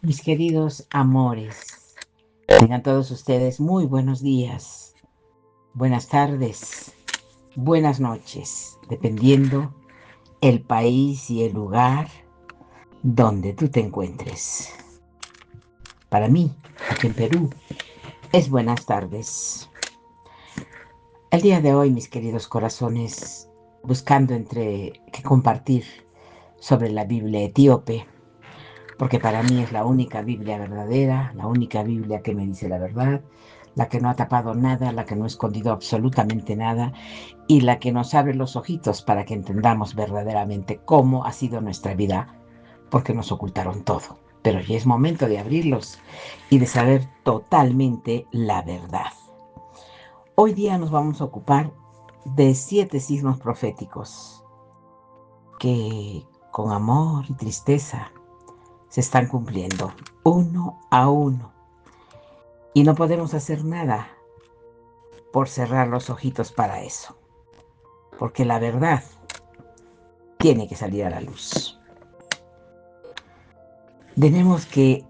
Mis queridos amores, tengan todos ustedes muy buenos días, buenas tardes, buenas noches, dependiendo el país y el lugar donde tú te encuentres. Para mí, aquí en Perú, es buenas tardes. El día de hoy, mis queridos corazones, buscando entre qué compartir sobre la Biblia etíope, porque para mí es la única Biblia verdadera, la única Biblia que me dice la verdad, la que no ha tapado nada, la que no ha escondido absolutamente nada y la que nos abre los ojitos para que entendamos verdaderamente cómo ha sido nuestra vida, porque nos ocultaron todo. Pero ya es momento de abrirlos y de saber totalmente la verdad. Hoy día nos vamos a ocupar de 7 signos proféticos que con amor y tristeza se están cumpliendo uno a uno. Y no podemos hacer nada por cerrar los ojitos para eso. Porque la verdad tiene que salir a la luz. Tenemos que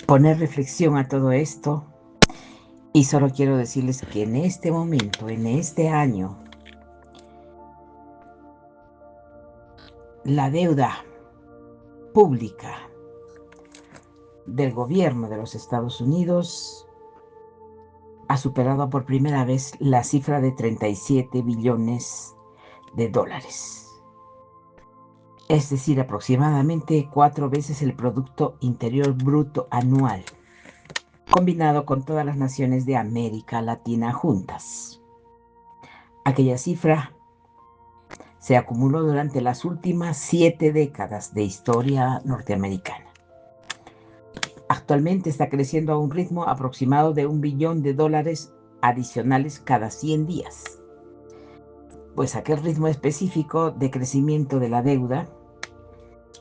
poner reflexión a todo esto. Y solo quiero decirles que en este momento, en este año, la deuda pública del gobierno de los Estados Unidos ha superado por primera vez la cifra de 37 billones de dólares. Es decir, aproximadamente 4 veces el Producto Interior Bruto anual, combinado con todas las naciones de América Latina juntas. Aquella cifra se acumuló durante las últimas 7 décadas de historia norteamericana. Actualmente está creciendo a un ritmo aproximado de $1 billón adicionales cada 100 días. Pues aquel ritmo específico de crecimiento de la deuda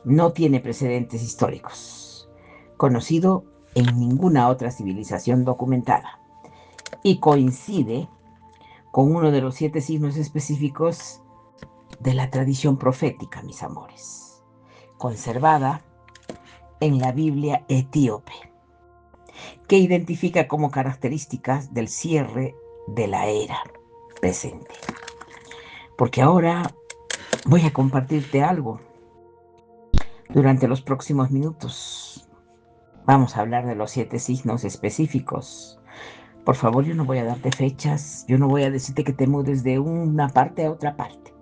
no tiene precedentes históricos, conocido en ninguna otra civilización documentada, y coincide con uno de los 7 signos específicos de la tradición profética, mis amores, conservada en la Biblia etíope, que identifica como características del cierre de la era presente. Porque ahora voy a compartirte algo. Durante los próximos minutos vamos a hablar de los 7 signos específicos. Por favor, yo no voy a darte fechas, yo no voy a decirte que te mudes de una parte a otra parte.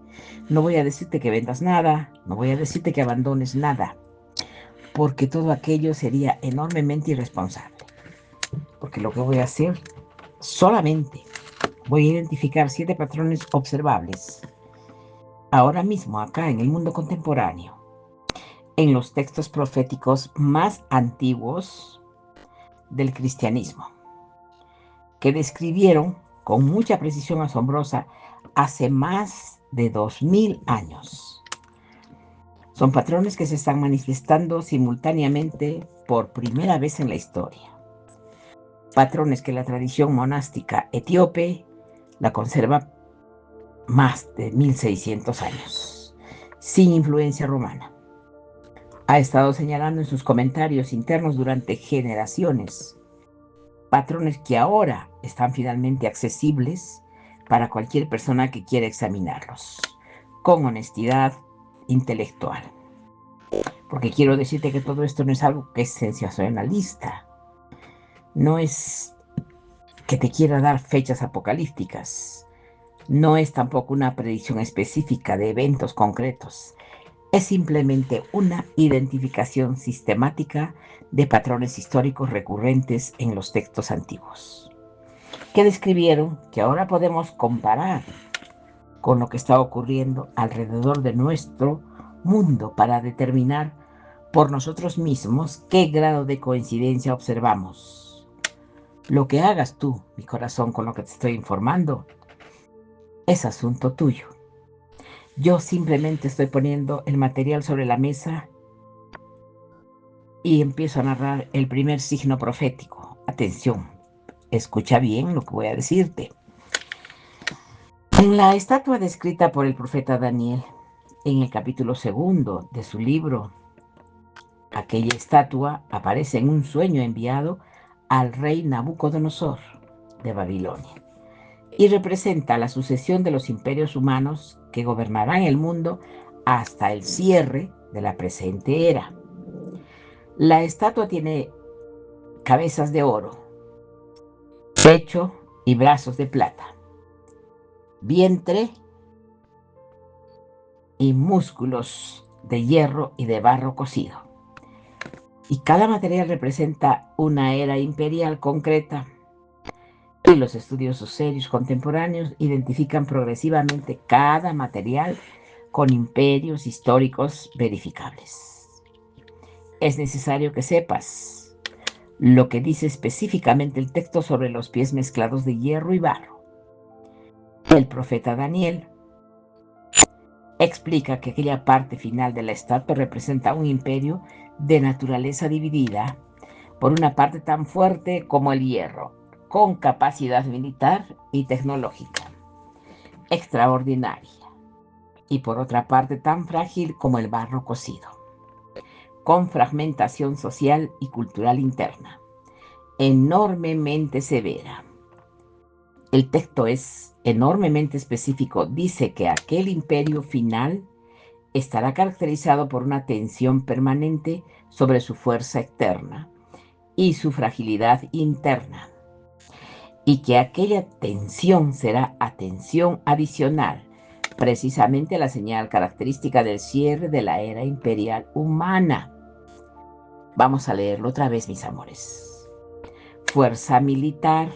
No voy a decirte que vendas nada, no voy a decirte que abandones nada, porque todo aquello sería enormemente irresponsable. Porque lo que voy a hacer, solamente voy a identificar 7 patrones observables ahora mismo acá en el mundo contemporáneo, en los textos proféticos más antiguos del cristianismo, que describieron con mucha precisión asombrosa hace más de 2000 años. Son patrones que se están manifestando simultáneamente por primera vez en la historia. Patrones que la tradición monástica etíope la conserva más de 1600 años, sin influencia romana. Ha estado señalando en sus comentarios internos durante generaciones patrones que ahora están finalmente accesibles para cualquier persona que quiera examinarlos con honestidad intelectual. Porque quiero decirte que todo esto no es algo que es sensacionalista, no es que te quiera dar fechas apocalípticas, no es tampoco una predicción específica de eventos concretos, es simplemente una identificación sistemática de patrones históricos recurrentes en los textos antiguos, que describieron que ahora podemos comparar con lo que está ocurriendo alrededor de nuestro mundo para determinar por nosotros mismos qué grado de coincidencia observamos. Lo que hagas tú, mi corazón, con lo que te estoy informando, es asunto tuyo. Yo simplemente estoy poniendo el material sobre la mesa y empiezo a narrar el primer signo profético. Atención, escucha bien lo que voy a decirte. En la estatua descrita por el profeta Daniel, en el capítulo 2 de su libro, Aquella estatua aparece en un sueño enviado al rey Nabucodonosor de Babilonia y representa la sucesión de los imperios humanos que gobernarán el mundo hasta el cierre de la presente era. La estatua tiene cabezas de oro, pecho y brazos de plata, vientre y músculos de hierro y de barro cocido. Y cada material representa una era imperial concreta. Y los estudiosos serios contemporáneos identifican progresivamente cada material con imperios históricos verificables. Es necesario que sepas lo que dice específicamente el texto sobre los pies mezclados de hierro y barro. El profeta Daniel explica que aquella parte final de la estatua representa un imperio de naturaleza dividida por una parte tan fuerte como el hierro, con capacidad militar y tecnológica extraordinaria, y por otra parte tan frágil como el barro cocido, con fragmentación social y cultural interna, enormemente severa. El texto es enormemente específico. Dice que aquel imperio final estará caracterizado por una tensión permanente sobre su fuerza externa y su fragilidad interna, y que aquella tensión será atención adicional, precisamente la señal característica del cierre de la era imperial humana. Vamos a leerlo otra vez, mis amores. Fuerza militar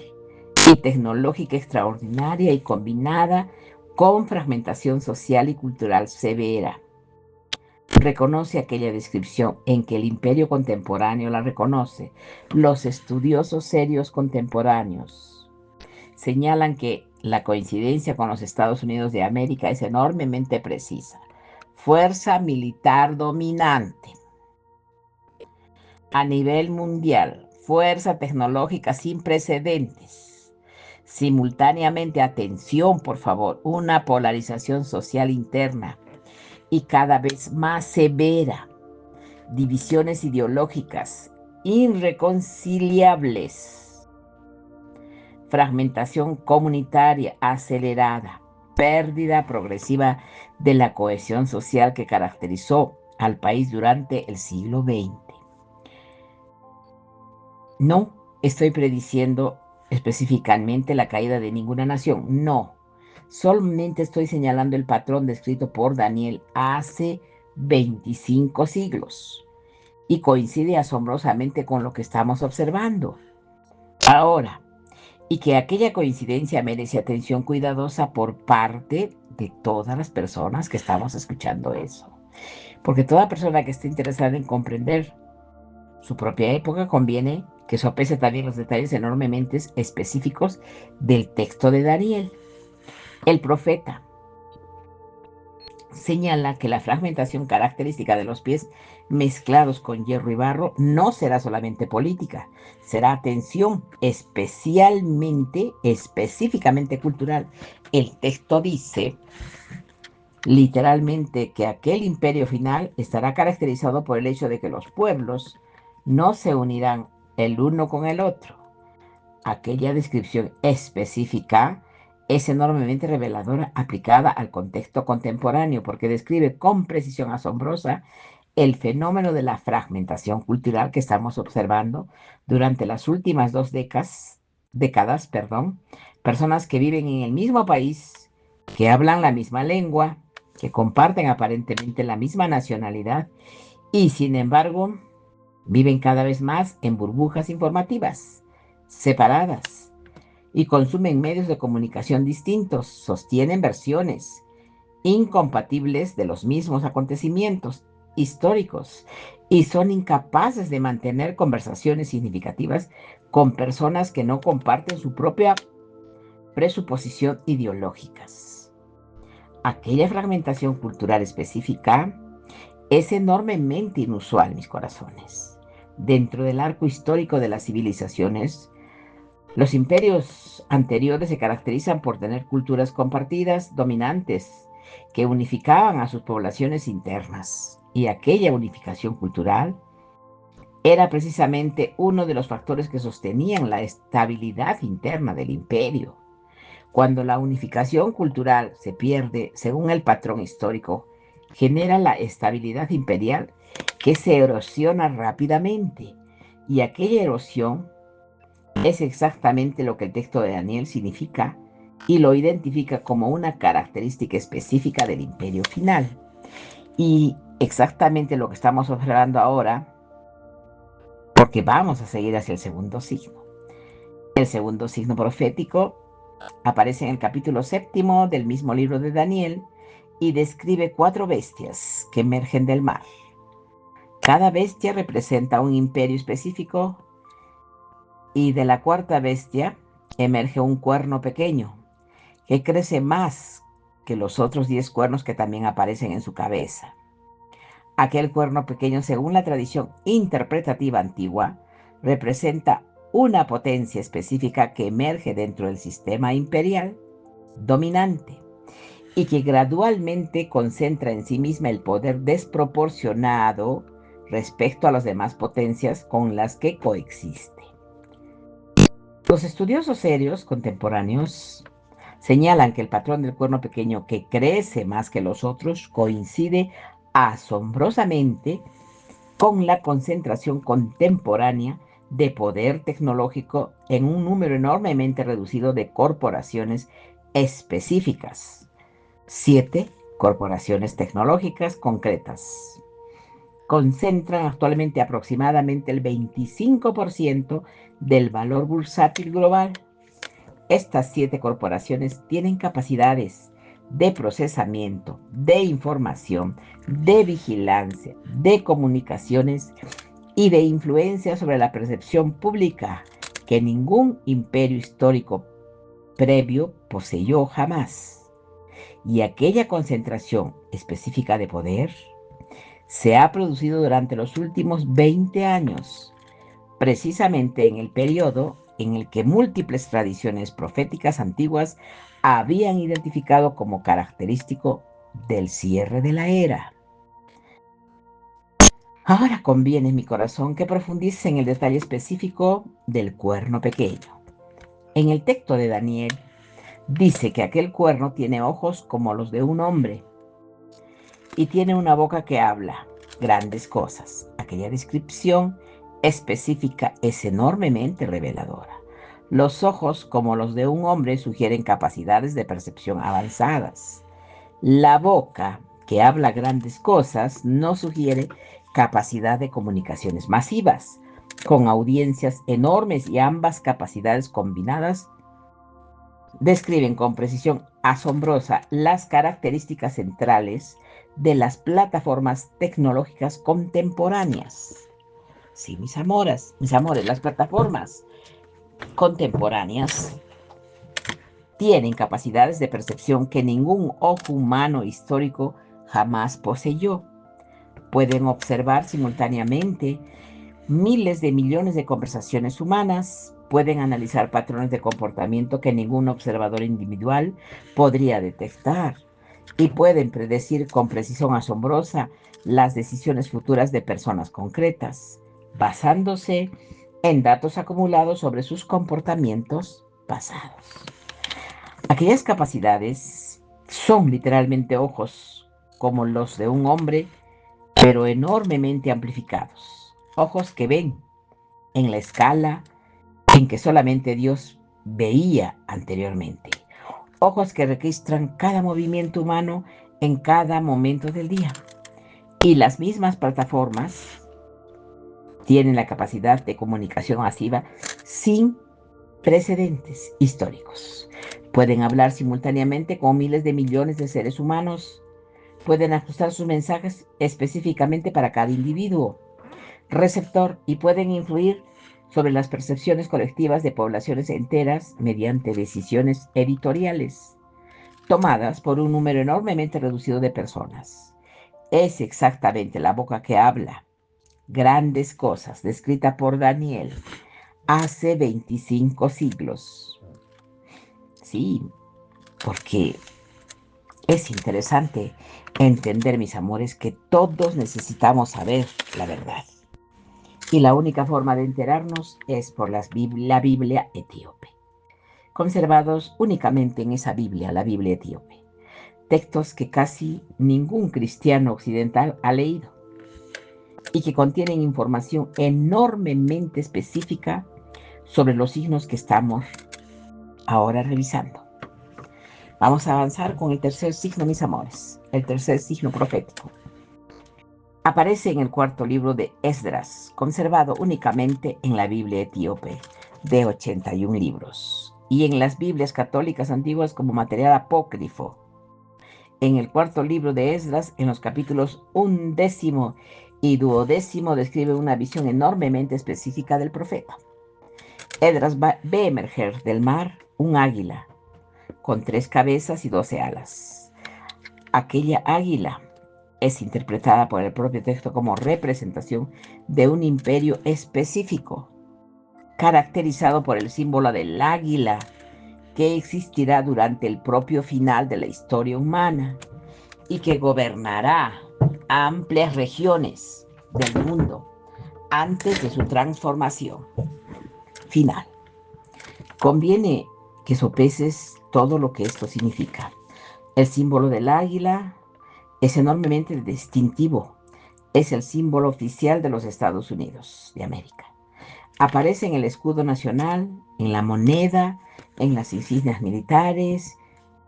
y tecnológica extraordinaria y combinada con fragmentación social y cultural severa. Reconoce aquella descripción en que el imperio contemporáneo la reconoce. Los estudiosos serios contemporáneos señalan que la coincidencia con los Estados Unidos de América es enormemente precisa. Fuerza militar dominante a nivel mundial, fuerza tecnológica sin precedentes. Simultáneamente, atención, por favor, una polarización social interna y cada vez más severa. Divisiones ideológicas irreconciliables. Fragmentación comunitaria acelerada. Pérdida progresiva de la cohesión social que caracterizó al país durante el siglo XX. No estoy prediciendo específicamente la caída de ninguna nación, no. Solamente estoy señalando el patrón descrito por Daniel hace 25 siglos y coincide asombrosamente con lo que estamos observando ahora, y que aquella coincidencia merece atención cuidadosa por parte de todas las personas que estamos escuchando eso. Porque toda persona que esté interesada en comprender su propia época conviene que sopese también los detalles enormemente específicos del texto de Daniel. El profeta señala que la fragmentación característica de los pies mezclados con hierro y barro no será solamente política, será tensión específicamente cultural. El texto dice literalmente que aquel imperio final estará caracterizado por el hecho de que los pueblos no se unirán el uno con el otro. Aquella descripción específica es enormemente reveladora aplicada al contexto contemporáneo porque describe con precisión asombrosa el fenómeno de la fragmentación cultural que estamos observando durante las últimas décadas, personas que viven en el mismo país, que hablan la misma lengua, que comparten aparentemente la misma nacionalidad y sin embargo viven cada vez más en burbujas informativas, separadas, y consumen medios de comunicación distintos, sostienen versiones incompatibles de los mismos acontecimientos históricos y son incapaces de mantener conversaciones significativas con personas que no comparten su propia presuposición ideológicas. Aquella fragmentación cultural específica es enormemente inusual, mis corazones. Dentro del arco histórico de las civilizaciones, los imperios anteriores se caracterizan por tener culturas compartidas, dominantes, que unificaban a sus poblaciones internas. Y aquella unificación cultural era precisamente uno de los factores que sostenían la estabilidad interna del imperio. Cuando la unificación cultural se pierde según el patrón histórico, genera la estabilidad imperial que se erosiona rápidamente. Y aquella erosión es exactamente lo que el texto de Daniel significa y lo identifica como una característica específica del imperio final. Y exactamente lo que estamos observando ahora, porque vamos a seguir hacia el segundo signo. El segundo signo profético aparece en el capítulo 7 del mismo libro de Daniel y describe 4 bestias que emergen del mar. Cada bestia representa un imperio específico y de la cuarta bestia emerge un cuerno pequeño que crece más que los otros 10 cuernos que también aparecen en su cabeza. Aquel cuerno pequeño, según la tradición interpretativa antigua, representa una potencia específica que emerge dentro del sistema imperial dominante y que gradualmente concentra en sí misma el poder desproporcionado respecto a las demás potencias con las que coexiste. Los estudiosos serios contemporáneos señalan que el patrón del cuerno pequeño que crece más que los otros coincide asombrosamente con la concentración contemporánea de poder tecnológico en un número enormemente reducido de corporaciones específicas. 7 corporaciones tecnológicas concretas concentran actualmente aproximadamente el 25% del valor bursátil global. Estas 7 corporaciones tienen capacidades de procesamiento, de información, de vigilancia, de comunicaciones y de influencia sobre la percepción pública que ningún imperio histórico previo poseyó jamás. Y aquella concentración específica de poder se ha producido durante los últimos 20 años, precisamente en el periodo en el que múltiples tradiciones proféticas antiguas habían identificado como característico del cierre de la era. Ahora conviene, mi corazón, que profundice en el detalle específico del cuerno pequeño. En el texto de Daniel dice que aquel cuerno tiene ojos como los de un hombre y tiene una boca que habla grandes cosas. Aquella descripción específica es enormemente reveladora. Los ojos, como los de un hombre, sugieren capacidades de percepción avanzadas. La boca, que habla grandes cosas, no sugiere capacidad de comunicaciones masivas, con audiencias enormes, y ambas capacidades combinadas describen con precisión asombrosa las características centrales de las plataformas tecnológicas contemporáneas. Sí, mis amores, las plataformas contemporáneas tienen capacidades de percepción que ningún ojo humano histórico jamás poseyó. Pueden observar simultáneamente miles de millones de conversaciones humanas, pueden analizar patrones de comportamiento que ningún observador individual podría detectar y pueden predecir con precisión asombrosa las decisiones futuras de personas concretas, basándose en datos acumulados sobre sus comportamientos pasados. Aquellas capacidades son literalmente ojos como los de un hombre, pero enormemente amplificados. Ojos que ven en la escala en que solamente Dios veía anteriormente. Ojos que registran cada movimiento humano en cada momento del día. Y las mismas plataformas tienen la capacidad de comunicación masiva sin precedentes históricos. Pueden hablar simultáneamente con miles de millones de seres humanos. Pueden ajustar sus mensajes específicamente para cada individuo receptor y pueden influir sobre las percepciones colectivas de poblaciones enteras mediante decisiones editoriales tomadas por un número enormemente reducido de personas. Es exactamente la boca que habla grandes cosas, descrita por Daniel hace 25 siglos. Sí, porque es interesante entender, mis amores, que todos necesitamos saber la verdad. Y la única forma de enterarnos es por la Biblia etíope, conservados únicamente en esa Biblia, la Biblia etíope. Textos que casi ningún cristiano occidental ha leído y que contienen información enormemente específica sobre los signos que estamos ahora revisando. Vamos a avanzar con el tercer signo, mis amores, el tercer signo profético. Aparece en el cuarto libro de Esdras, conservado únicamente en la Biblia etíope, de 81 libros, y en las Biblias católicas antiguas como material apócrifo. En el cuarto libro de Esdras, en los capítulos 11 y 12, describe una visión enormemente específica del profeta. Esdras ve emerger del mar un águila con 3 cabezas y 12 alas. Aquella águila es interpretada por el propio texto como representación de un imperio específico, caracterizado por el símbolo del águila, que existirá durante el propio final de la historia humana y que gobernará amplias regiones del mundo antes de su transformación final. Conviene que sopeses todo lo que esto significa. El símbolo del águila es enormemente distintivo. Es el símbolo oficial de los Estados Unidos de América. Aparece en el escudo nacional, en la moneda, en las insignias militares,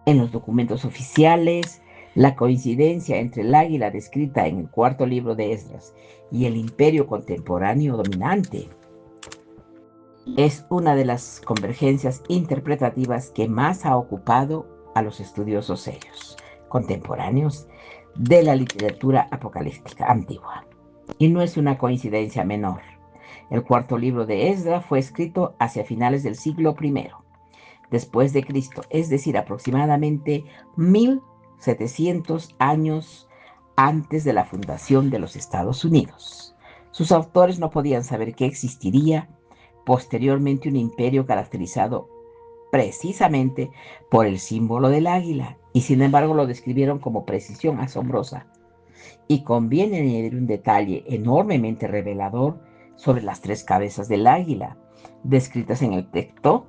en los documentos oficiales. La coincidencia entre el águila descrita en el cuarto libro de Esdras y el imperio contemporáneo dominante es una de las convergencias interpretativas que más ha ocupado a los estudiosos serios contemporáneos de la literatura apocalíptica antigua. Y no es una coincidencia menor. El cuarto libro de Esdras fue escrito hacia finales del siglo I después de Cristo, es decir, aproximadamente 1700 años antes de la fundación de los Estados Unidos. Sus autores no podían saber que existiría posteriormente un imperio caracterizado precisamente por el símbolo del águila, y sin embargo lo describieron como precisión asombrosa. Y conviene añadir un detalle enormemente revelador sobre las 3 cabezas del águila, descritas en el texto.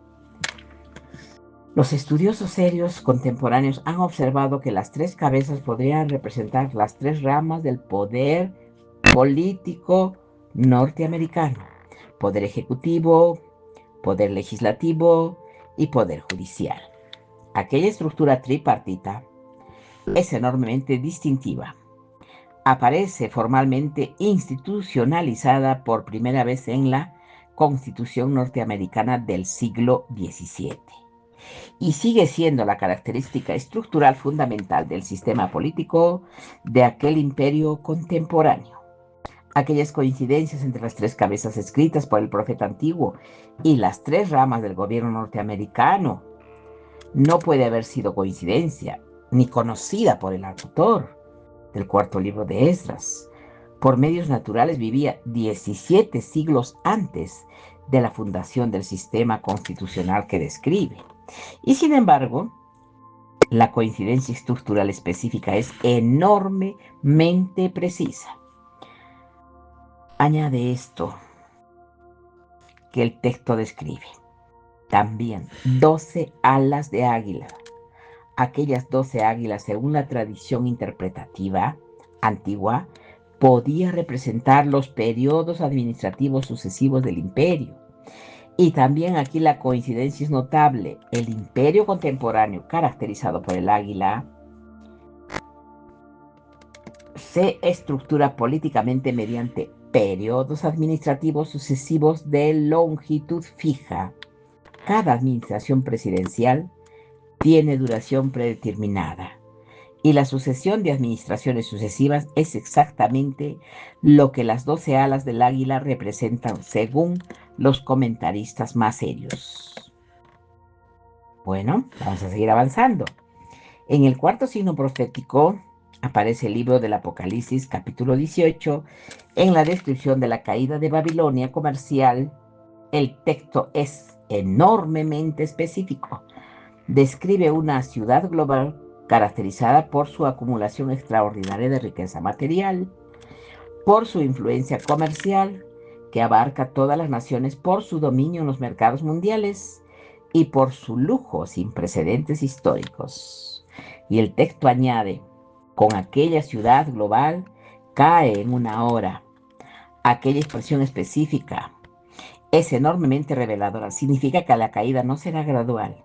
Los estudiosos serios contemporáneos han observado que las 3 cabezas podrían representar las 3 ramas del poder político norteamericano: poder ejecutivo, poder legislativo y poder judicial. Aquella estructura tripartita es enormemente distintiva. Aparece formalmente institucionalizada por primera vez en la Constitución norteamericana del siglo XVII y sigue siendo la característica estructural fundamental del sistema político de aquel imperio contemporáneo. Aquellas coincidencias entre las 3 cabezas escritas por el profeta antiguo y las 3 ramas del gobierno norteamericano no puede haber sido coincidencia, ni conocida por el autor del cuarto libro de Esdras. Por medios naturales vivía 17 siglos antes de la fundación del sistema constitucional que describe. Y sin embargo, la coincidencia estructural específica es enormemente precisa. Añade esto que el texto describe. También 12 alas de águila. Aquellas 12 águilas, según la tradición interpretativa antigua, podía representar los periodos administrativos sucesivos del imperio. Y también aquí la coincidencia es notable. El imperio contemporáneo, caracterizado por el águila, se estructura políticamente mediante periodos administrativos sucesivos de longitud fija. Cada administración presidencial tiene duración predeterminada y la sucesión de administraciones sucesivas es exactamente lo que las 12 alas del águila representan según los comentaristas más serios. Bueno, vamos a seguir avanzando. En el cuarto signo profético aparece el libro del Apocalipsis, capítulo 18. En la descripción de la caída de Babilonia comercial, el texto es enormemente específico. Describe una ciudad global caracterizada por su acumulación extraordinaria de riqueza material, por su influencia comercial que abarca todas las naciones por su dominio en los mercados mundiales y por su lujo sin precedentes históricos. Y el texto añade, con aquella ciudad global cae en una hora. Aquella expresión específica es enormemente reveladora. Significa que la caída no será gradual.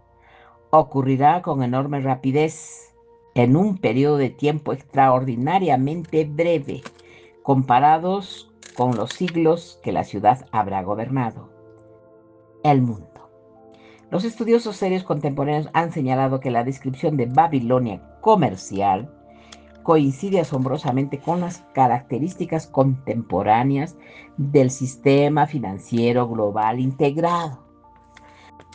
Ocurrirá con enorme rapidez en un periodo de tiempo extraordinariamente breve, comparados con los siglos que la ciudad habrá gobernado. El mundo. Los estudiosos serios contemporáneos han señalado que la descripción de Babilonia comercial coincide asombrosamente con las características contemporáneas del sistema financiero global integrado,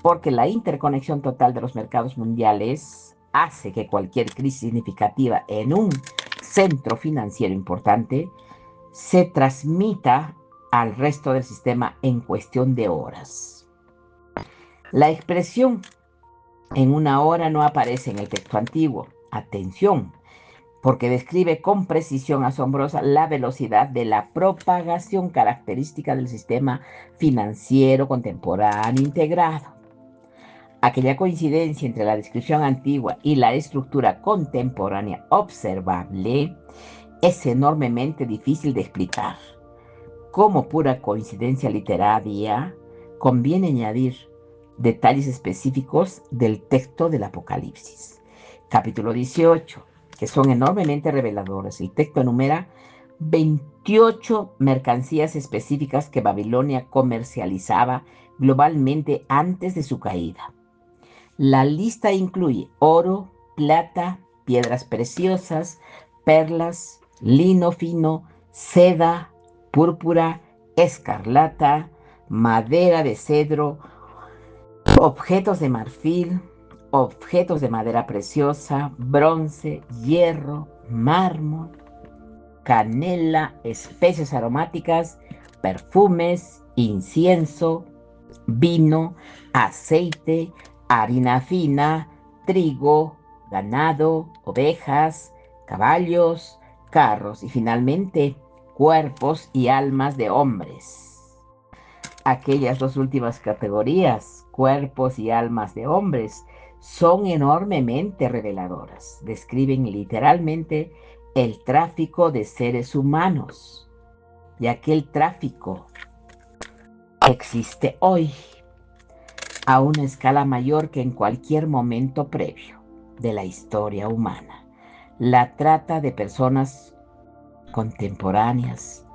porque la interconexión total de los mercados mundiales hace que cualquier crisis significativa en un centro financiero importante se transmita al resto del sistema en cuestión de horas. La expresión en una hora no aparece en el texto antiguo. Atención, porque describe con precisión asombrosa la velocidad de la propagación característica del sistema financiero contemporáneo integrado. Aquella coincidencia entre la descripción antigua y la estructura contemporánea observable es enormemente difícil de explicar. Como pura coincidencia literaria, conviene añadir detalles específicos del texto del Apocalipsis. Capítulo 18, que son enormemente reveladores. El texto enumera 28 mercancías específicas que Babilonia comercializaba globalmente antes de su caída. La lista incluye oro, plata, piedras preciosas, perlas, lino fino, seda, púrpura, escarlata, madera de cedro, objetos de marfil, objetos de madera preciosa, bronce, hierro, mármol, canela, especies aromáticas, perfumes, incienso, vino, aceite, harina fina, trigo, ganado, ovejas, caballos, carros y finalmente cuerpos y almas de hombres. Aquellas dos últimas categorías, cuerpos y almas de hombres, son enormemente reveladoras. Describen literalmente el tráfico de seres humanos. Y aquel tráfico existe hoy a una escala mayor que en cualquier momento previo de la historia humana. La trata de personas contemporáneas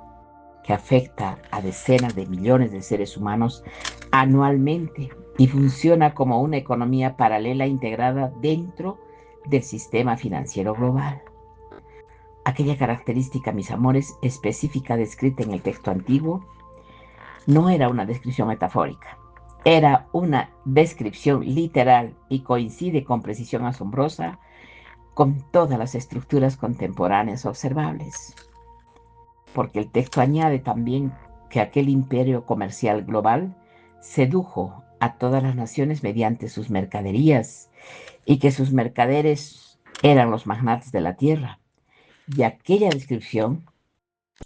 que afecta a decenas de millones de seres humanos anualmente y funciona como una economía paralela integrada dentro del sistema financiero global. Aquella característica, mis amores, específica descrita en el texto antiguo, no era una descripción metafórica, era una descripción literal y coincide con precisión asombrosa con todas las estructuras contemporáneas observables. Porque el texto añade también que aquel imperio comercial global sedujo a todas las naciones mediante sus mercaderías y que sus mercaderes eran los magnates de la tierra. Y aquella descripción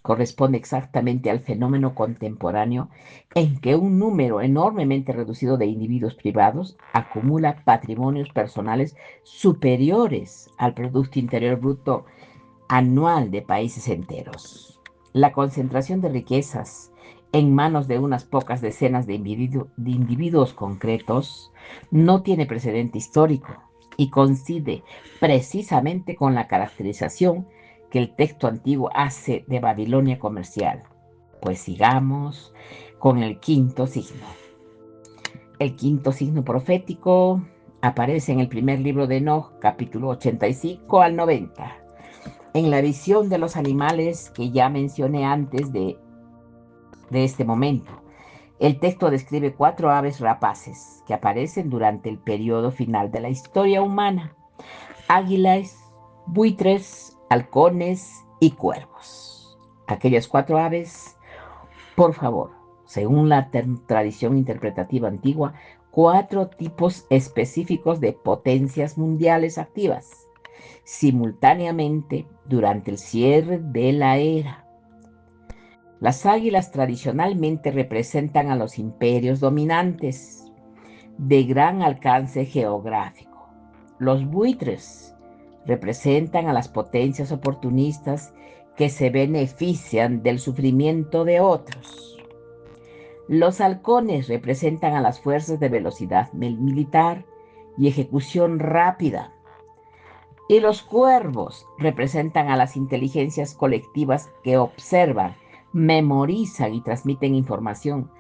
corresponde exactamente al fenómeno contemporáneo en que un número enormemente reducido de individuos privados acumula patrimonios personales superiores al Producto Interior Bruto anual de países enteros. La concentración de riquezas en manos de unas pocas decenas de individuos concretos no tiene precedente histórico y coincide precisamente con la caracterización que el texto antiguo hace de Babilonia comercial. Pues sigamos con el quinto signo. El quinto signo profético aparece en el primer libro de Enoch, capítulo 85 al 90. En la visión de los animales que ya mencioné antes de este momento, el texto describe 4 aves rapaces que aparecen durante el periodo final de la historia humana: águilas, buitres, halcones y cuervos. Aquellas 4 aves, por favor, según la tradición interpretativa antigua, 4 tipos específicos de potencias mundiales activas simultáneamente durante el cierre de la era. Las águilas tradicionalmente representan a los imperios dominantes de gran alcance geográfico. Los buitres representan a las potencias oportunistas que se benefician del sufrimiento de otros. Los halcones representan a las fuerzas de velocidad militar y ejecución rápida. Y los cuervos representan a las inteligencias colectivas que observan, memorizan y transmiten información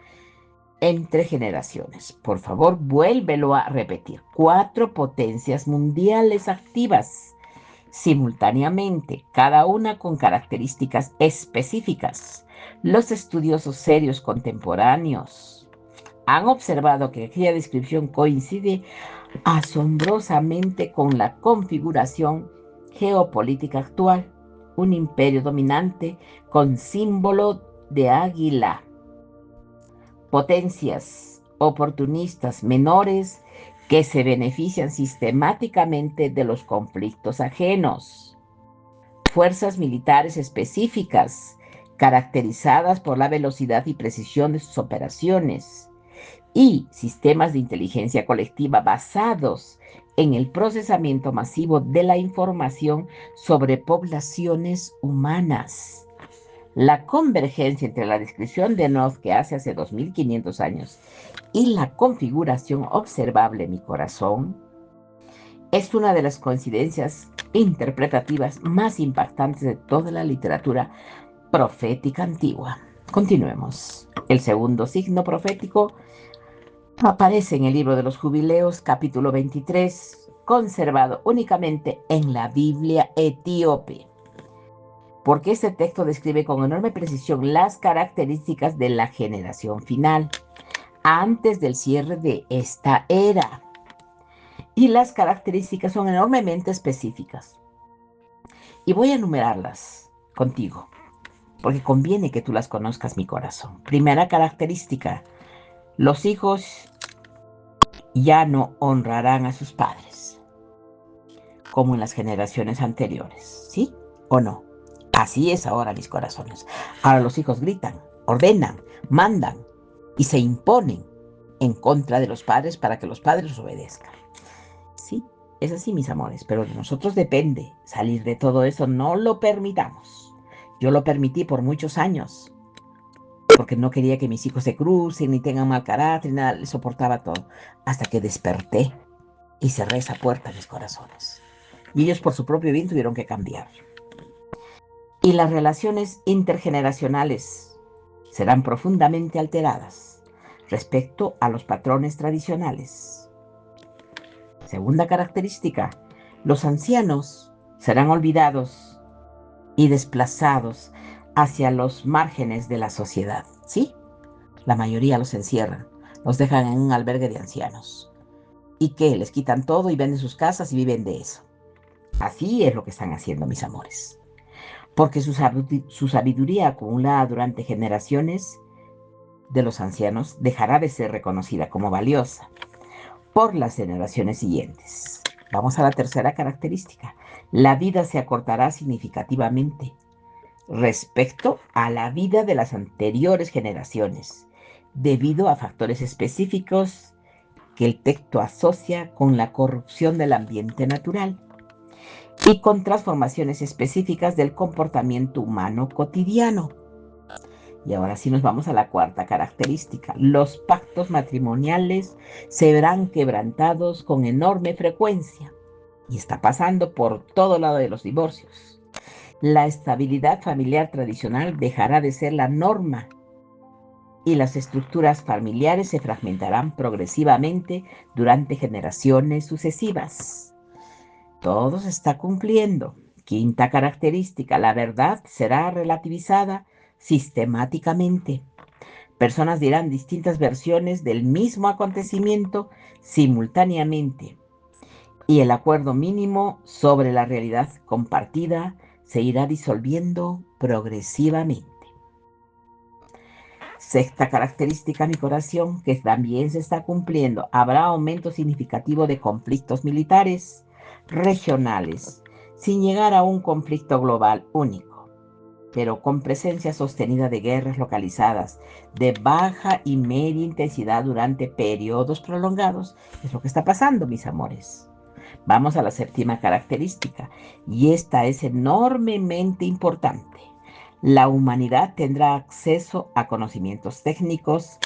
entre generaciones. Por favor, vuélvelo a repetir. 4 potencias mundiales activas simultáneamente, cada una con características específicas. Los estudiosos serios contemporáneos han observado que aquella descripción coincide asombrosamente con la configuración geopolítica actual, un imperio dominante con símbolo de águila, potencias oportunistas menores que se benefician sistemáticamente de los conflictos ajenos, fuerzas militares específicas caracterizadas por la velocidad y precisión de sus operaciones, y sistemas de inteligencia colectiva basados en el procesamiento masivo de la información sobre poblaciones humanas. La convergencia entre la descripción de North que hace 2500 años y la configuración observable en mi corazón es una de las coincidencias interpretativas más impactantes de toda la literatura profética antigua. Continuemos. El segundo signo profético aparece en el libro de los Jubileos, capítulo 23, conservado únicamente en la Biblia etíope, porque este texto describe con enorme precisión las características de la generación final, antes del cierre de esta era. Y las características son enormemente específicas. Y voy a enumerarlas contigo, porque conviene que tú las conozcas, mi corazón. Primera característica: los hijos ya no honrarán a sus padres, como en las generaciones anteriores, ¿sí o no? Así es ahora, mis corazones. Ahora los hijos gritan, ordenan, mandan y se imponen en contra de los padres para que los padres obedezcan. Sí, es así, mis amores, pero de nosotros depende salir de todo eso. No lo permitamos. Yo lo permití por muchos años, porque no quería que mis hijos se crucen, ni tengan mal carácter, ni nada, les soportaba todo, hasta que desperté y cerré esa puerta a mis corazones. Y ellos por su propio bien tuvieron que cambiar. Y las relaciones intergeneracionales serán profundamente alteradas respecto a los patrones tradicionales. Segunda característica: los ancianos serán olvidados y desplazados hacia los márgenes de la sociedad. ¿Sí? La mayoría los encierran, los dejan en un albergue de ancianos. ¿Y qué? Les quitan todo y venden sus casas y viven de eso. Así es lo que están haciendo, mis amores. Porque su sabiduría acumulada durante generaciones de los ancianos dejará de ser reconocida como valiosa por las generaciones siguientes. Vamos a la tercera característica. La vida se acortará significativamente respecto a la vida de las anteriores generaciones, debido a factores específicos que el texto asocia con la corrupción del ambiente natural y con transformaciones específicas del comportamiento humano cotidiano. Y ahora sí nos vamos a la cuarta característica. Los pactos matrimoniales se verán quebrantados con enorme frecuencia. Y está pasando por todo lado de los divorcios. La estabilidad familiar tradicional dejará de ser la norma y las estructuras familiares se fragmentarán progresivamente durante generaciones sucesivas. Todo se está cumpliendo. Quinta característica: la verdad será relativizada sistemáticamente. Personas dirán distintas versiones del mismo acontecimiento simultáneamente, y el acuerdo mínimo sobre la realidad compartida se irá disolviendo progresivamente. Sexta característica, mi corazón, que también se está cumpliendo: habrá aumento significativo de conflictos militares regionales, sin llegar a un conflicto global único. pero con presencia sostenida de guerras localizadas de baja y media intensidad durante periodos prolongados. Es lo que está pasando, mis amores. Vamos a la séptima característica, y esta es enormemente importante. La humanidad tendrá acceso a conocimientos técnicos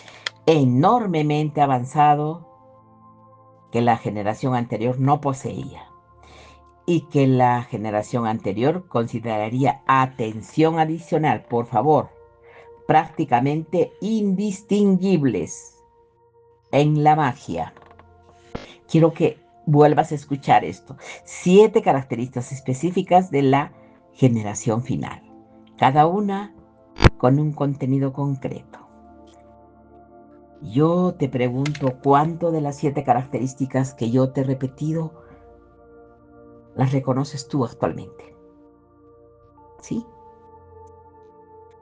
enormemente avanzados que la generación anterior no poseía y que la generación anterior consideraría atención adicional, por favor, prácticamente indistinguibles en la magia. Quiero que vuelvas a escuchar esto. 7 características específicas de la generación final, cada una con un contenido concreto. Yo te pregunto, ¿cuánto de las 7 características que yo te he repetido las reconoces tú actualmente? ¿Sí?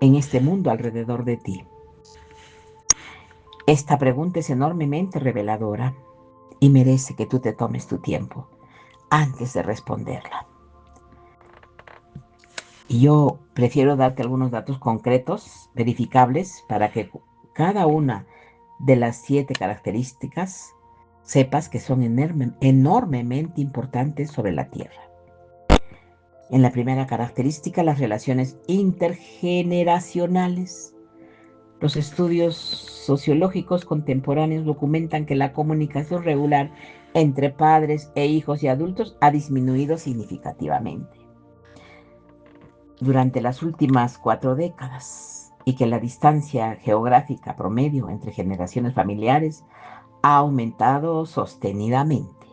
En este mundo alrededor de ti. Esta pregunta es enormemente reveladora y merece que tú te tomes tu tiempo antes de responderla. Y yo prefiero darte algunos datos concretos, verificables, para que cada una de las 7 características sepas que son enormemente importantes sobre la Tierra. En la primera característica, las relaciones intergeneracionales. Los estudios sociológicos contemporáneos documentan que la comunicación regular entre padres e hijos y adultos ha disminuido significativamente durante las últimas 4 décadas y que la distancia geográfica promedio entre generaciones familiares ha aumentado sostenidamente.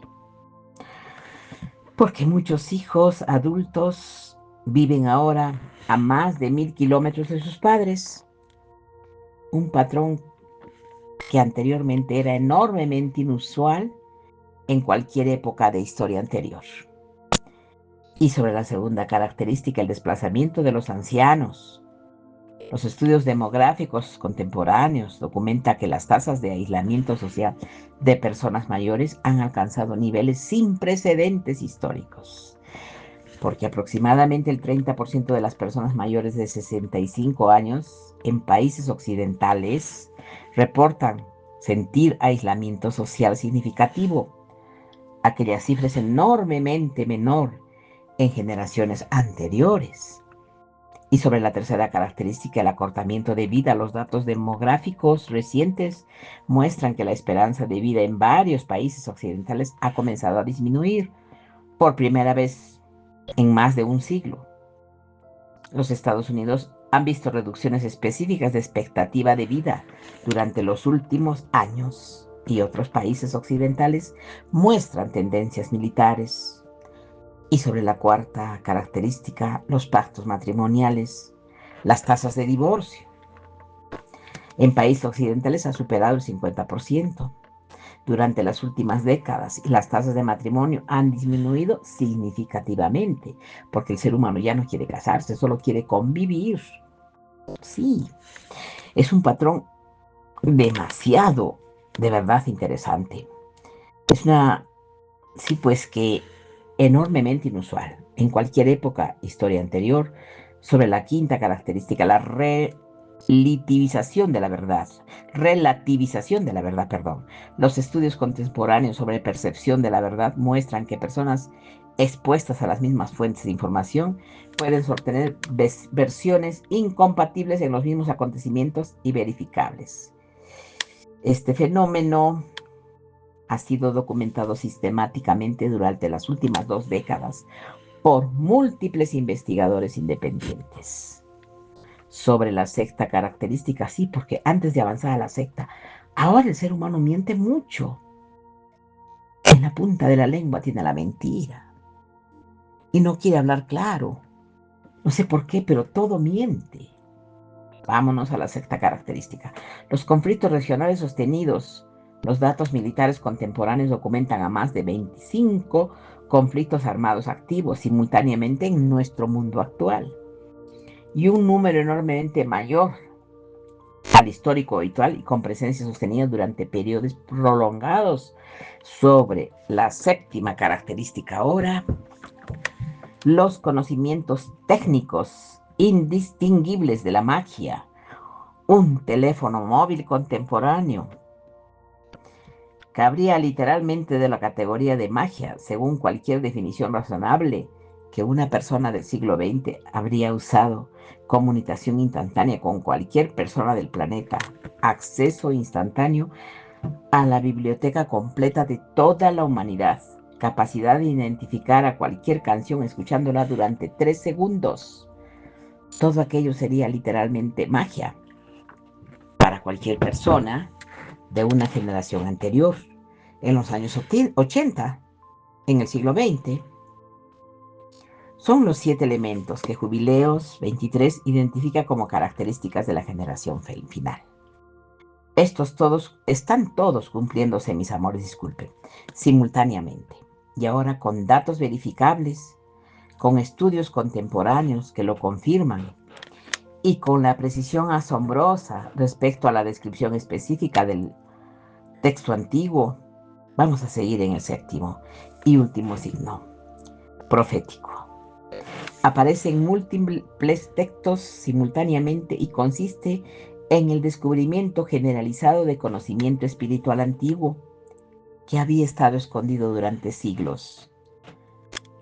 Porque muchos hijos adultos viven ahora a más de 1000 kilómetros de sus padres, un patrón que anteriormente era enormemente inusual en cualquier época de historia anterior. Y sobre la segunda característica, el desplazamiento de los ancianos. Los estudios demográficos contemporáneos documentan que las tasas de aislamiento social de personas mayores han alcanzado niveles sin precedentes históricos, porque aproximadamente el 30% de las personas mayores de 65 años en países occidentales reportan sentir aislamiento social significativo. Aquella cifra es enormemente menor en generaciones anteriores. Y sobre la tercera característica, el acortamiento de vida, los datos demográficos recientes muestran que la esperanza de vida en varios países occidentales ha comenzado a disminuir por primera vez en más de un siglo. Los Estados Unidos han visto reducciones específicas de expectativa de vida durante los últimos años y otros países occidentales muestran tendencias militares. Y sobre la cuarta característica, los pactos matrimoniales, las tasas de divorcio. En países occidentales ha superado el 50% durante las últimas décadas y las tasas de matrimonio han disminuido significativamente porque el ser humano ya no quiere casarse, solo quiere convivir. Sí, es un patrón demasiado, de verdad, interesante. Es una, sí, pues que enormemente inusual en cualquier época, historia anterior. Sobre la quinta característica, la relativización de la verdad. Relativización de la verdad, perdón. Los estudios contemporáneos sobre percepción de la verdad muestran que personas expuestas a las mismas fuentes de información pueden sostener versiones incompatibles en los mismos acontecimientos y verificables. Este fenómeno ha sido documentado sistemáticamente durante las últimas 2 décadas por múltiples investigadores independientes. Sobre la sexta característica, sí, porque antes de avanzar a la sexta, ahora el ser humano miente mucho. En la punta de la lengua tiene la mentira. Y no quiere hablar claro. No sé por qué, pero todo miente. Vámonos a la sexta característica. Los conflictos regionales sostenidos. Los datos militares contemporáneos documentan a más de 25 conflictos armados activos simultáneamente en nuestro mundo actual. Y un número enormemente mayor al histórico habitual y con presencia sostenida durante periodos prolongados. Sobre la séptima característica ahora, los conocimientos técnicos indistinguibles de la magia, un teléfono móvil contemporáneo. Cabría literalmente de la categoría de magia, según cualquier definición razonable, que una persona del siglo XX habría usado comunicación instantánea con cualquier persona del planeta, acceso instantáneo a la biblioteca completa de toda la humanidad, capacidad de identificar a cualquier canción escuchándola durante 3 segundos. Todo aquello sería literalmente magia para cualquier persona de una generación anterior. En los años 80, en el siglo XX, son los 7 elementos que Jubileos 23 identifica como características de la generación final. Estos están todos cumpliéndose, mis amores, disculpen, simultáneamente. Y ahora con datos verificables, con estudios contemporáneos que lo confirman y con la precisión asombrosa respecto a la descripción específica del texto antiguo, vamos a seguir en el séptimo y último signo, profético. Aparecen múltiples textos simultáneamente y consiste en el descubrimiento generalizado de conocimiento espiritual antiguo que había estado escondido durante siglos.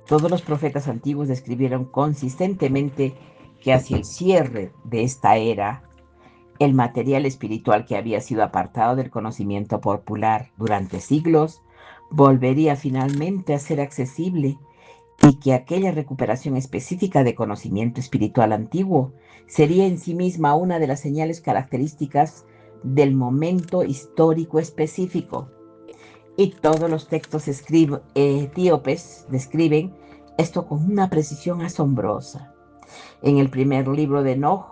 Todos los profetas antiguos describieron consistentemente que hacia el cierre de esta era, el material espiritual que había sido apartado del conocimiento popular durante siglos volvería finalmente a ser accesible y que aquella recuperación específica de conocimiento espiritual antiguo sería en sí misma una de las señales características del momento histórico específico. Y todos los textos etíopes describen esto con una precisión asombrosa. En el primer libro de Enoch,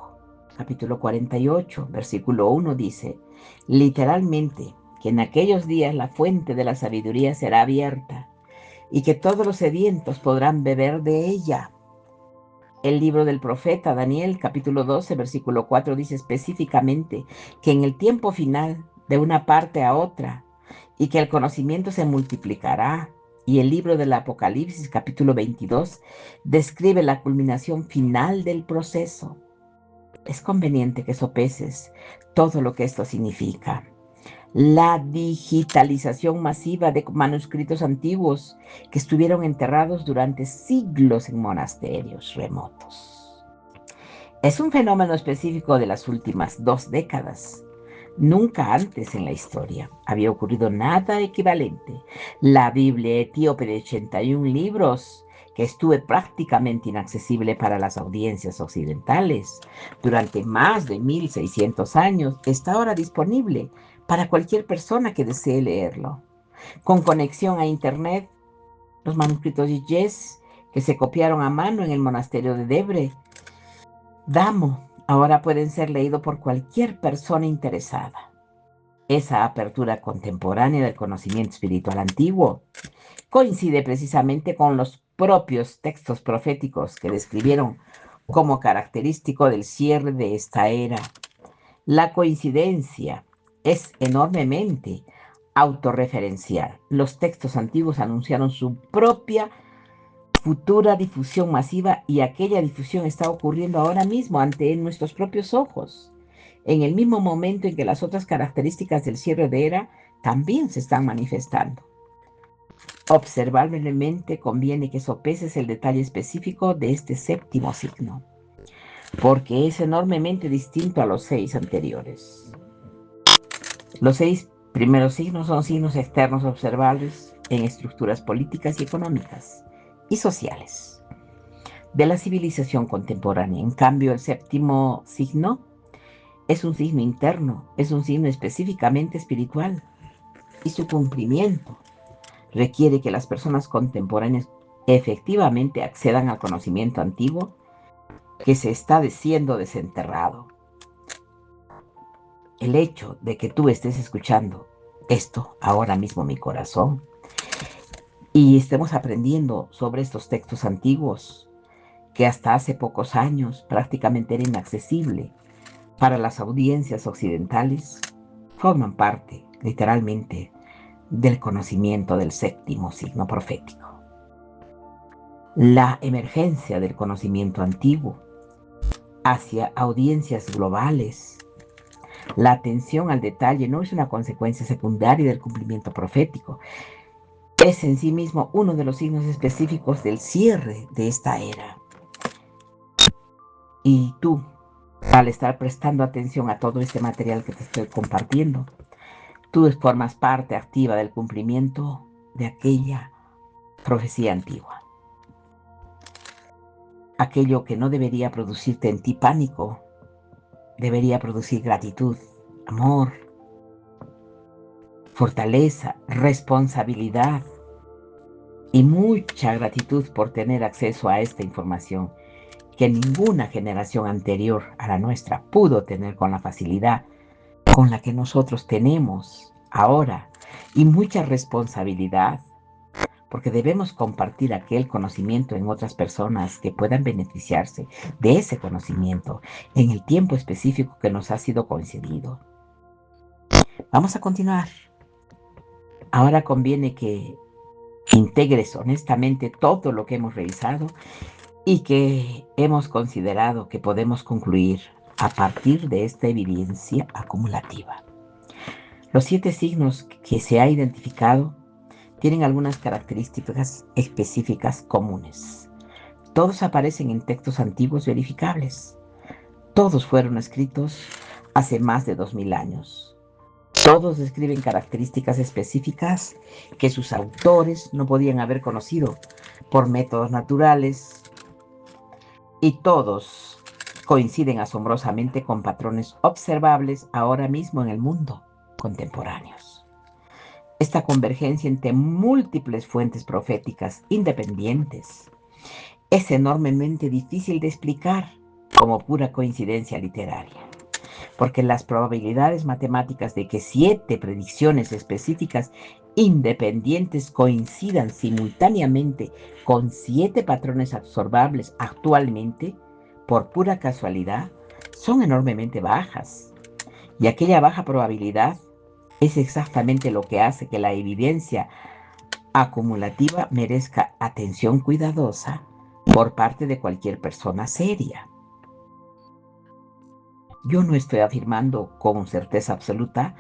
capítulo 48, versículo 1 dice, literalmente, que en aquellos días la fuente de la sabiduría será abierta y que todos los sedientos podrán beber de ella. El libro del profeta Daniel, capítulo 12, versículo 4, dice específicamente que en el tiempo final, de una parte a otra, y que el conocimiento se multiplicará. Y el libro del Apocalipsis, capítulo 22, describe la culminación final del proceso. Es conveniente que sopeses todo lo que esto significa. La digitalización masiva de manuscritos antiguos que estuvieron enterrados durante siglos en monasterios remotos. Es un fenómeno específico de las últimas 2 décadas. Nunca antes en la historia había ocurrido nada equivalente. La Biblia etíope de 81 libros, que estuvo prácticamente inaccesible para las audiencias occidentales durante más de 1600 años, está ahora disponible para cualquier persona que desee leerlo. Con conexión a Internet, los manuscritos de Yes, que se copiaron a mano en el monasterio de Debre, Damo, ahora pueden ser leídos por cualquier persona interesada. Esa apertura contemporánea del conocimiento espiritual antiguo coincide precisamente con los propios textos proféticos que describieron como característico del cierre de esta era. La coincidencia es enormemente autorreferencial. Los textos antiguos anunciaron su propia futura difusión masiva y aquella difusión está ocurriendo ahora mismo ante nuestros propios ojos, en el mismo momento en que las otras características del cierre de era también se están manifestando. Observablemente conviene que sopeses el detalle específico de este séptimo signo, porque es enormemente distinto a los 6 anteriores. Los 6 primeros signos son signos externos observables en estructuras políticas y económicas y sociales de la civilización contemporánea. En cambio, el séptimo signo es un signo interno, es un signo específicamente espiritual y su cumplimiento requiere que las personas contemporáneas efectivamente accedan al conocimiento antiguo que se está siendo desenterrado. El hecho de que tú estés escuchando esto ahora mismo, mi corazón, y estemos aprendiendo sobre estos textos antiguos que hasta hace pocos años prácticamente era inaccesible para las audiencias occidentales, forman parte, literalmente, del conocimiento del séptimo signo profético. La emergencia del conocimiento antiguo hacia audiencias globales. La atención al detalle no es una consecuencia secundaria del cumplimiento profético. Es en sí mismo uno de los signos específicos del cierre de esta era. Y tú, al estar prestando atención a todo este material que te estoy compartiendo, tú formas parte activa del cumplimiento de aquella profecía antigua. Aquello que no debería producirte en ti pánico, debería producir gratitud, amor, fortaleza, responsabilidad y mucha gratitud por tener acceso a esta información que ninguna generación anterior a la nuestra pudo tener con la facilidad con la que nosotros tenemos ahora, y mucha responsabilidad, porque debemos compartir aquel conocimiento en otras personas que puedan beneficiarse de ese conocimiento en el tiempo específico que nos ha sido concedido. Vamos a continuar. Ahora conviene que integres honestamente todo lo que hemos revisado y que hemos considerado que podemos concluir a partir de esta evidencia acumulativa. Los 7 signos que se ha identificado tienen algunas características específicas comunes. Todos aparecen en textos antiguos verificables. Todos fueron escritos hace más de 2000 años. Todos describen características específicas que sus autores no podían haber conocido por métodos naturales, y todos coinciden asombrosamente con patrones observables ahora mismo en el mundo contemporáneos. Esta convergencia entre múltiples fuentes proféticas independientes es enormemente difícil de explicar como pura coincidencia literaria, porque las probabilidades matemáticas de que 7 predicciones específicas independientes coincidan simultáneamente con 7 patrones observables actualmente, por pura casualidad, son enormemente bajas. Y aquella baja probabilidad es exactamente lo que hace que la evidencia acumulativa merezca atención cuidadosa por parte de cualquier persona seria. Yo no estoy afirmando con certeza absoluta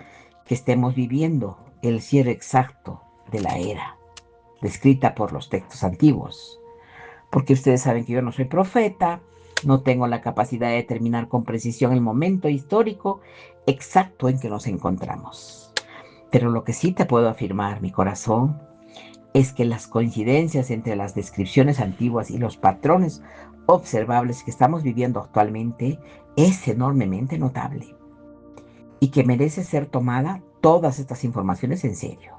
que estemos viviendo el cierre exacto de la era descrita por los textos antiguos, porque ustedes saben que yo no soy profeta, no tengo la capacidad de determinar con precisión el momento histórico exacto en que nos encontramos. Pero lo que sí te puedo afirmar, mi corazón, es que las coincidencias entre las descripciones antiguas y los patrones observables que estamos viviendo actualmente es enormemente notable, y que merece ser tomada todas estas informaciones en serio.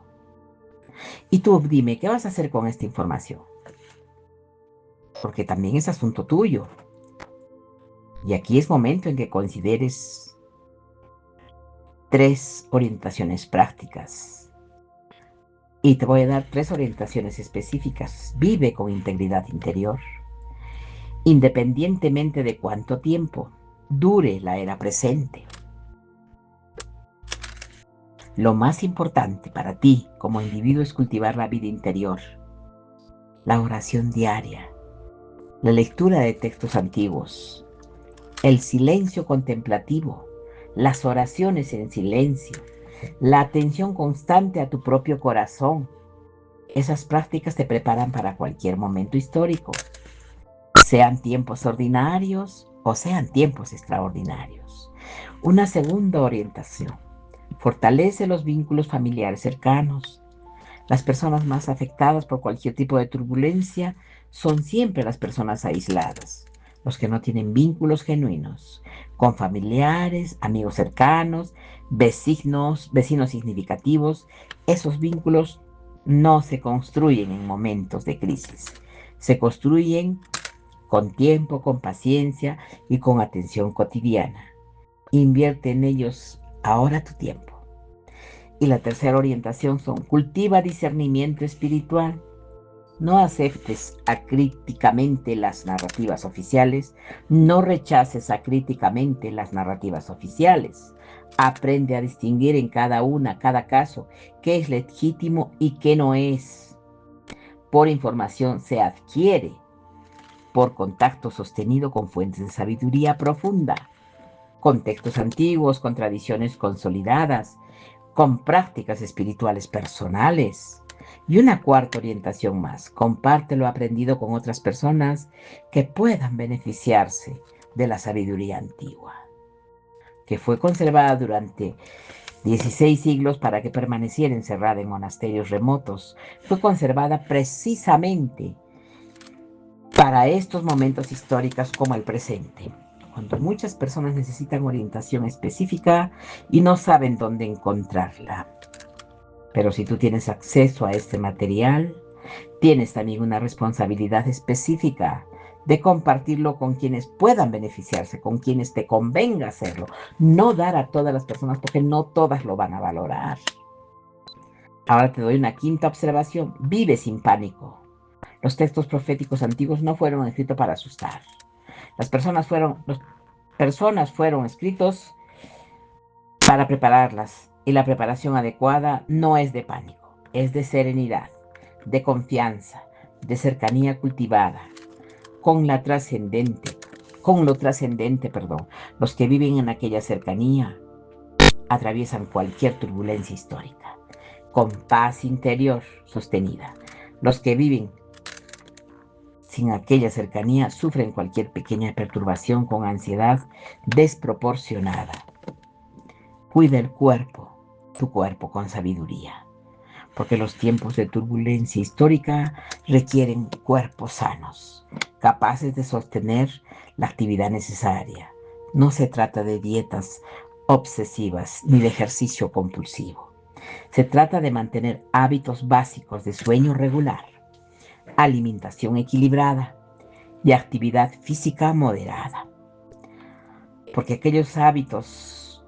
Y tú dime, ¿qué vas a hacer con esta información? Porque también es asunto tuyo. Y aquí es momento en que consideres 3 orientaciones prácticas. Y te voy a dar 3 orientaciones específicas. Vive con integridad interior, independientemente de cuánto tiempo dure la era presente. Lo más importante para ti como individuo es cultivar la vida interior, la oración diaria, la lectura de textos antiguos, el silencio contemplativo, las oraciones en silencio, la atención constante a tu propio corazón. Esas prácticas te preparan para cualquier momento histórico, sean tiempos ordinarios o sean tiempos extraordinarios. Una segunda orientación: fortalece los vínculos familiares cercanos. Las personas más afectadas por cualquier tipo de turbulencia son siempre las personas aisladas, los que no tienen vínculos genuinos con familiares, amigos cercanos, vecinos significativos. Esos vínculos no se construyen en momentos de crisis, se construyen con tiempo, con paciencia y con atención cotidiana. Invierte en ellos ahora tu tiempo. Y la tercera orientación son: cultiva discernimiento espiritual. No aceptes acríticamente las narrativas oficiales, no rechaces acríticamente las narrativas oficiales. Aprende a distinguir en cada caso, qué es legítimo y qué no es. Por información se adquiere, por contacto sostenido con fuentes de sabiduría profunda, con textos antiguos, con tradiciones consolidadas, con prácticas espirituales personales. Y una cuarta orientación más: comparte lo aprendido con otras personas que puedan beneficiarse de la sabiduría antigua, que fue conservada durante 16 siglos para que permaneciera encerrada en monasterios remotos. Fue conservada precisamente para estos momentos históricos como el presente, cuando muchas personas necesitan orientación específica y no saben dónde encontrarla. Pero si tú tienes acceso a este material, tienes también una responsabilidad específica de compartirlo con quienes puedan beneficiarse, con quienes te convenga hacerlo. No dar a todas las personas porque no todas lo van a valorar. Ahora te doy una quinta observación: vive sin pánico. Los textos proféticos antiguos no fueron escritos para asustar. Las personas fueron escritos para prepararlas, y la preparación adecuada no es de pánico, es de serenidad, de confianza, de cercanía cultivada, con lo trascendente, Los que viven en aquella cercanía atraviesan cualquier turbulencia histórica con paz interior sostenida. Los que viven sin aquella cercanía sufren cualquier pequeña perturbación con ansiedad desproporcionada. Cuida tu cuerpo con sabiduría, porque los tiempos de turbulencia histórica requieren cuerpos sanos, capaces de sostener la actividad necesaria. No se trata de dietas obsesivas ni de ejercicio compulsivo. Se trata de mantener hábitos básicos de sueño regular, alimentación equilibrada y actividad física moderada, porque aquellos hábitos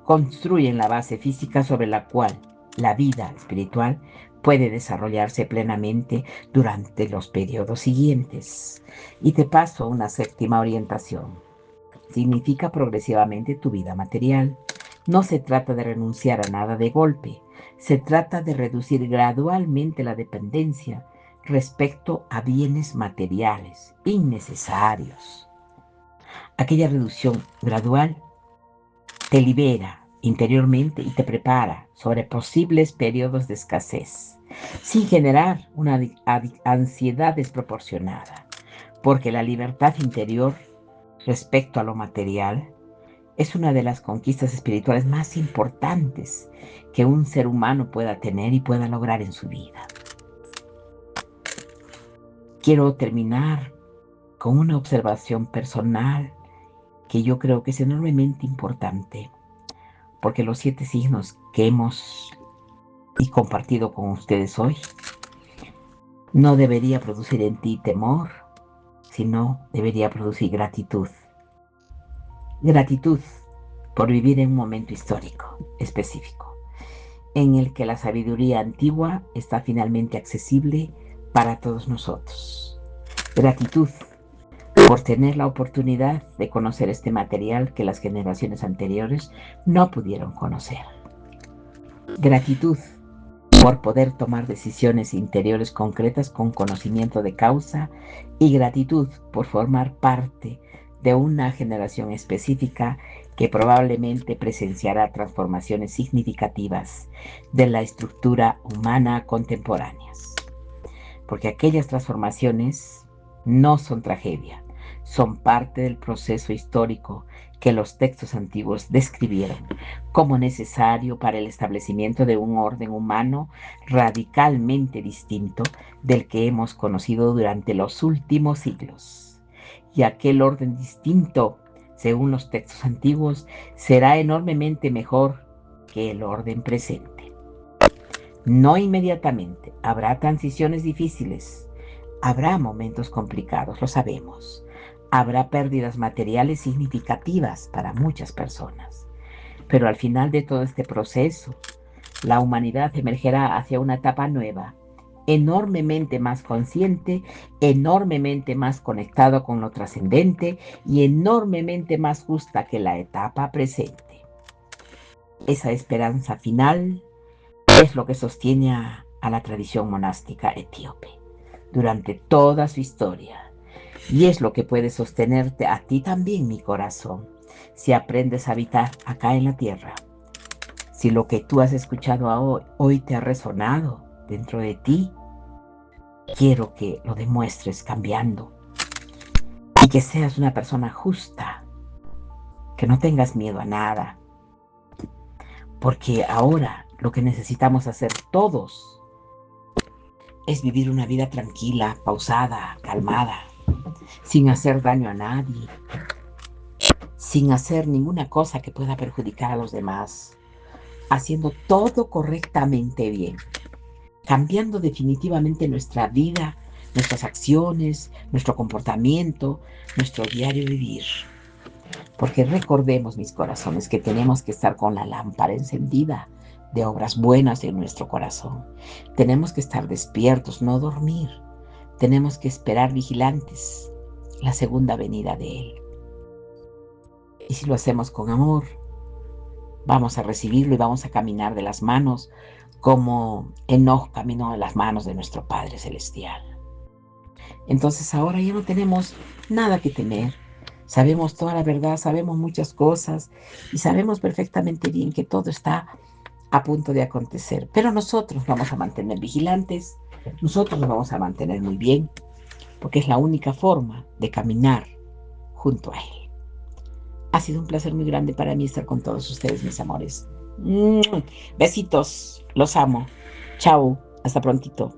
construyen la base física sobre la cual la vida espiritual puede desarrollarse plenamente durante los periodos siguientes. Y te paso una séptima orientación: significa progresivamente tu vida material. No se trata de renunciar a nada de golpe, se trata de reducir gradualmente la dependencia respecto a bienes materiales innecesarios. Aquella reducción gradual te libera interiormente y te prepara sobre posibles periodos de escasez, sin generar una ansiedad desproporcionada, porque la libertad interior respecto a lo material es una de las conquistas espirituales más importantes que un ser humano pueda tener y pueda lograr en su vida. Quiero terminar con una observación personal que yo creo que es enormemente importante, porque los 7 signos que hemos compartido con ustedes hoy no debería producir en ti temor, sino debería producir gratitud. Gratitud por vivir en un momento histórico específico, en el que la sabiduría antigua está finalmente accesible para todos nosotros. Gratitud por tener la oportunidad de conocer este material que las generaciones anteriores no pudieron conocer. Gratitud por poder tomar decisiones interiores concretas con conocimiento de causa, y gratitud por formar parte de una generación específica que probablemente presenciará transformaciones significativas de la estructura humana contemporáneas. Porque aquellas transformaciones no son tragedia, son parte del proceso histórico que los textos antiguos describieron como necesario para el establecimiento de un orden humano radicalmente distinto del que hemos conocido durante los últimos siglos. Y aquel orden distinto, según los textos antiguos, será enormemente mejor que el orden presente. No inmediatamente, habrá transiciones difíciles, habrá momentos complicados, lo sabemos. Habrá pérdidas materiales significativas para muchas personas. Pero al final de todo este proceso, la humanidad emergerá hacia una etapa nueva, enormemente más consciente, enormemente más conectado con lo trascendente y enormemente más justa que la etapa presente. Esa esperanza final es lo que sostiene a la tradición monástica etíope durante toda su historia. Y es lo que puede sostenerte a ti también, mi corazón, si aprendes a habitar acá en la tierra. Si lo que tú has escuchado hoy te ha resonado dentro de ti, quiero que lo demuestres cambiando y que seas una persona justa, que no tengas miedo a nada, porque ahora lo que necesitamos hacer todos es vivir una vida tranquila, pausada, calmada, sin hacer daño a nadie, sin hacer ninguna cosa que pueda perjudicar a los demás, haciendo todo correctamente bien, cambiando definitivamente nuestra vida, nuestras acciones, nuestro comportamiento, nuestro diario vivir. Porque recordemos, mis corazones, que tenemos que estar con la lámpara encendida de obras buenas en nuestro corazón. Tenemos que estar despiertos, no dormir. Tenemos que esperar vigilantes la segunda venida de Él. Y si lo hacemos con amor, vamos a recibirlo y vamos a caminar de las manos como Enoch caminó de las manos de nuestro Padre Celestial. Entonces ahora ya no tenemos nada que temer. Sabemos toda la verdad, sabemos muchas cosas y sabemos perfectamente bien que todo está a punto de acontecer. Pero nosotros vamos a mantener vigilantes, nosotros nos vamos a mantener muy bien, porque es la única forma de caminar junto a Él. Ha sido un placer muy grande para mí estar con todos ustedes, mis amores. Besitos, los amo. Chao, hasta prontito.